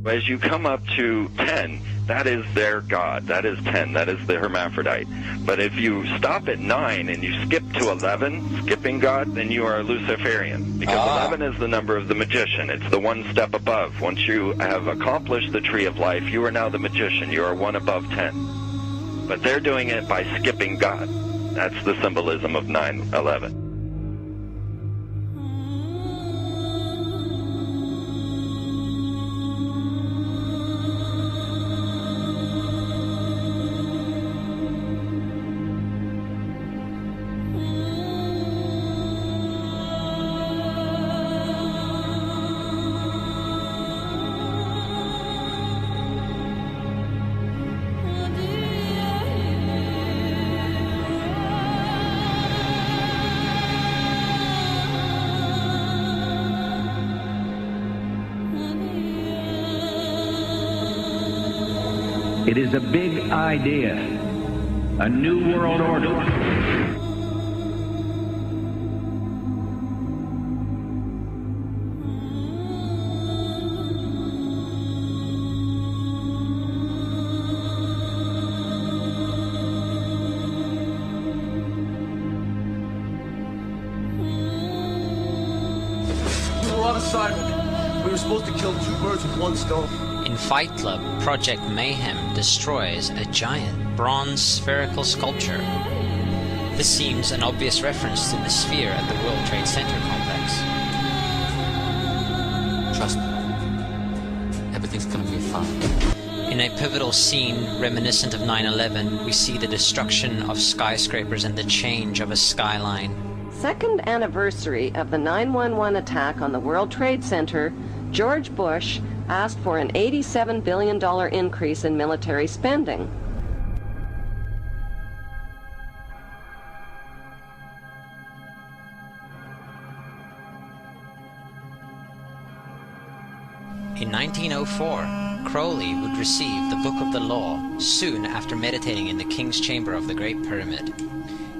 As you come up to 10, that is their god. That is 10. That is the hermaphrodite. But if you stop at 9 and you skip to 11, skipping God, then you are a Luciferian. Because 11 is the number of the magician. It's the one step above. Once you have accomplished the tree of life, you are now the magician. You are one above 10. But they're doing it by skipping God. That's the symbolism of 9/11. It is a big idea, a new world order. We were on assignment. We were supposed to kill 2 birds with 1 stone. In Fight Club, Project Mayhem destroys a giant bronze spherical sculpture. This seems an obvious reference to the sphere at the World Trade Center complex. Trust me, everything's gonna be fine. In a pivotal scene reminiscent of 9/11, we see the destruction of skyscrapers and the change of a skyline. Second anniversary of the 9/11 attack on the World Trade Center, George Bush asked for an $87 billion increase in military spending. In 1904, Crowley would receive the Book of the Law soon after meditating in the King's Chamber of the Great Pyramid.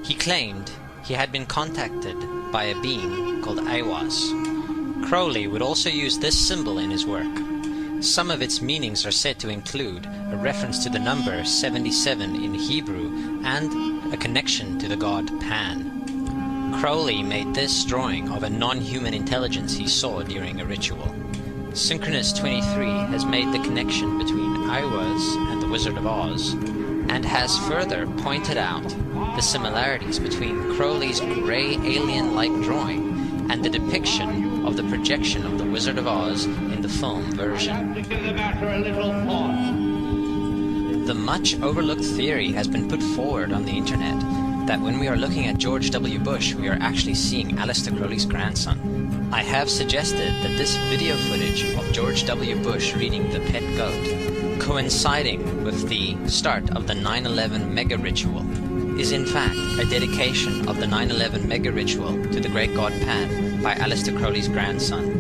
He claimed he had been contacted by a being called Aiwass. Crowley would also use this symbol in his work. Some of its meanings are said to include a reference to the number 77 in Hebrew and a connection to the god Pan. Crowley made this drawing of a non-human intelligence he saw during a ritual. Synchronous 23 has made the connection between Aiwass and the Wizard of Oz, and has further pointed out the similarities between Crowley's grey alien-like drawing and the depiction of the projection of the Wizard of Oz in the film version. The much overlooked theory has been put forward on the internet that when we are looking at George W. Bush, we are actually seeing Aleister Crowley's grandson. I have suggested that this video footage of George W. Bush reading The Pet Goat, coinciding with the start of the 9/11 mega ritual, is in fact a dedication of the 9/11 mega ritual to the great god Pan by Aleister Crowley's grandson.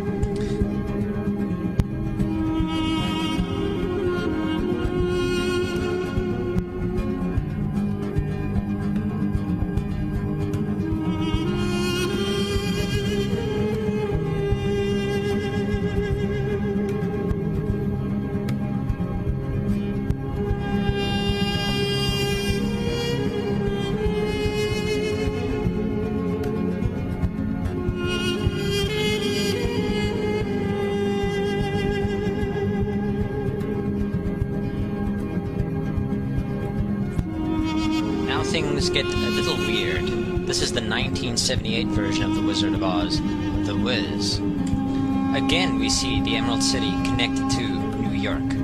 Things get a little weird. This is the 1978 version of The Wizard of Oz, The Wiz. Again, we see the Emerald City connected to New York.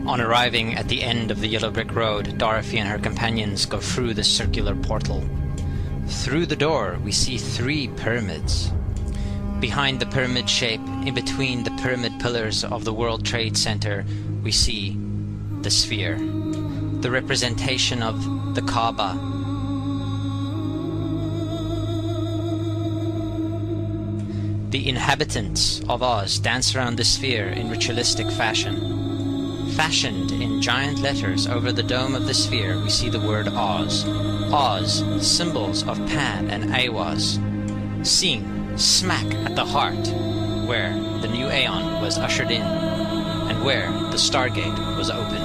On arriving at the end of the Yellow Brick Road, Dorothy and her companions go through the circular portal. Through the door, we see 3 pyramids. Behind the pyramid shape, in between the pyramid pillars of the World Trade Center, we see the sphere, the representation of the Kaaba. The inhabitants of Oz dance around the sphere in ritualistic fashion. Fashioned in giant letters over the dome of the sphere, we see the word Oz. Oz, symbols of Pan and Aiwass, seen smack at the heart where the new Aeon was ushered in. and where the Stargate was opened.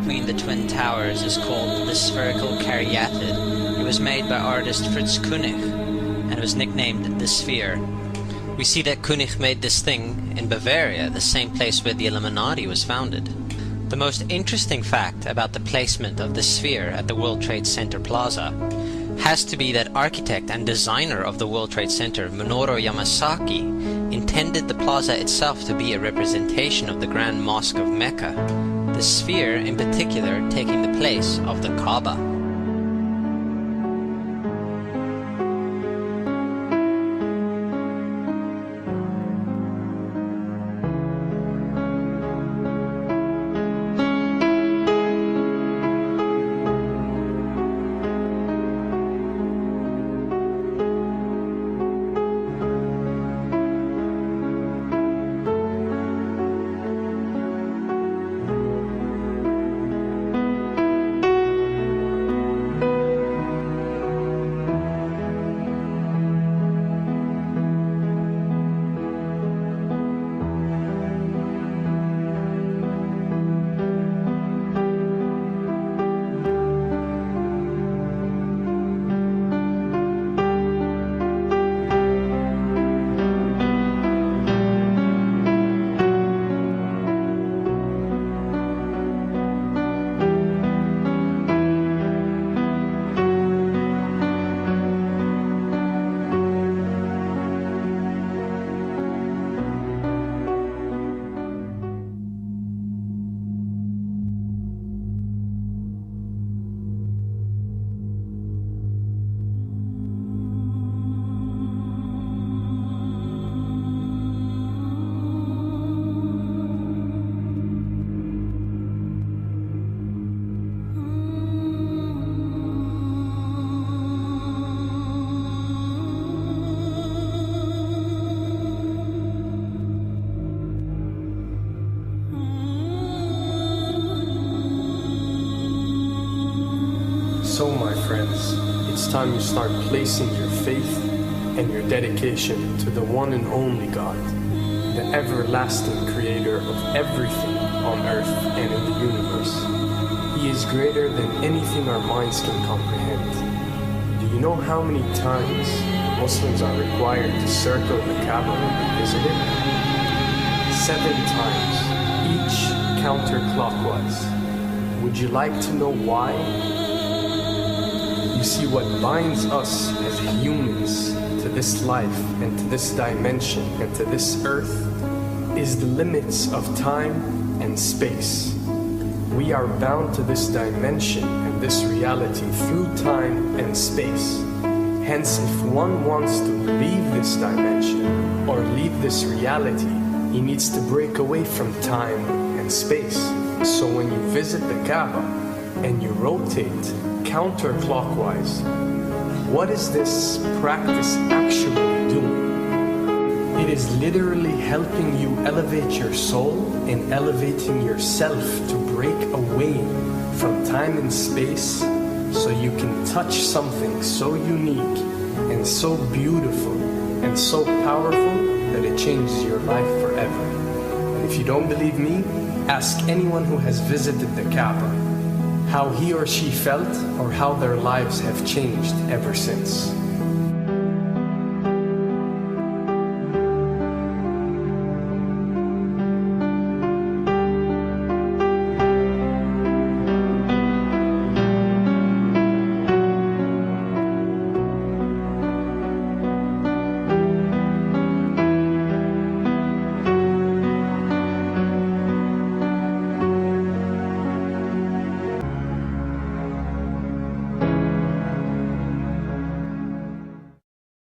Between the twin towers is called the spherical caryatid. It was made by artist Fritz Koenig and was nicknamed the Sphere. We see that Koenig made this thing in Bavaria, the same place where the Illuminati was founded. The most interesting fact about the placement of the Sphere at the World Trade Center Plaza has to be that architect and designer of the World Trade Center, Minoru Yamasaki, intended the plaza itself to be a representation of the Grand Mosque of Mecca, the Sphere in particular taking the place of the Kaaba. So, my friends, it's time you start placing your faith and your dedication to the one and only God, the everlasting creator of everything on earth and in the universe. He is greater than anything our minds can comprehend. Do you know how many times Muslims are required to circle the Kaaba when they visit it? 7 times, each counterclockwise. Would you like to know why? You see, what binds us as humans to this life and to this dimension and to this earth is the limits of time and space. We are bound to this dimension and this reality through time and space. Hence, if one wants to leave this dimension or leave this reality, he needs to break away from time and space. So when you visit the Kaaba and you rotate counterclockwise, what is this practice actually doing? It is literally helping you elevate your soul and elevating yourself to break away from time and space so you can touch something so unique and so beautiful and so powerful that it changes your life forever. And if you don't believe me, ask anyone who has visited the Kaaba how he or she felt or how their lives have changed ever since.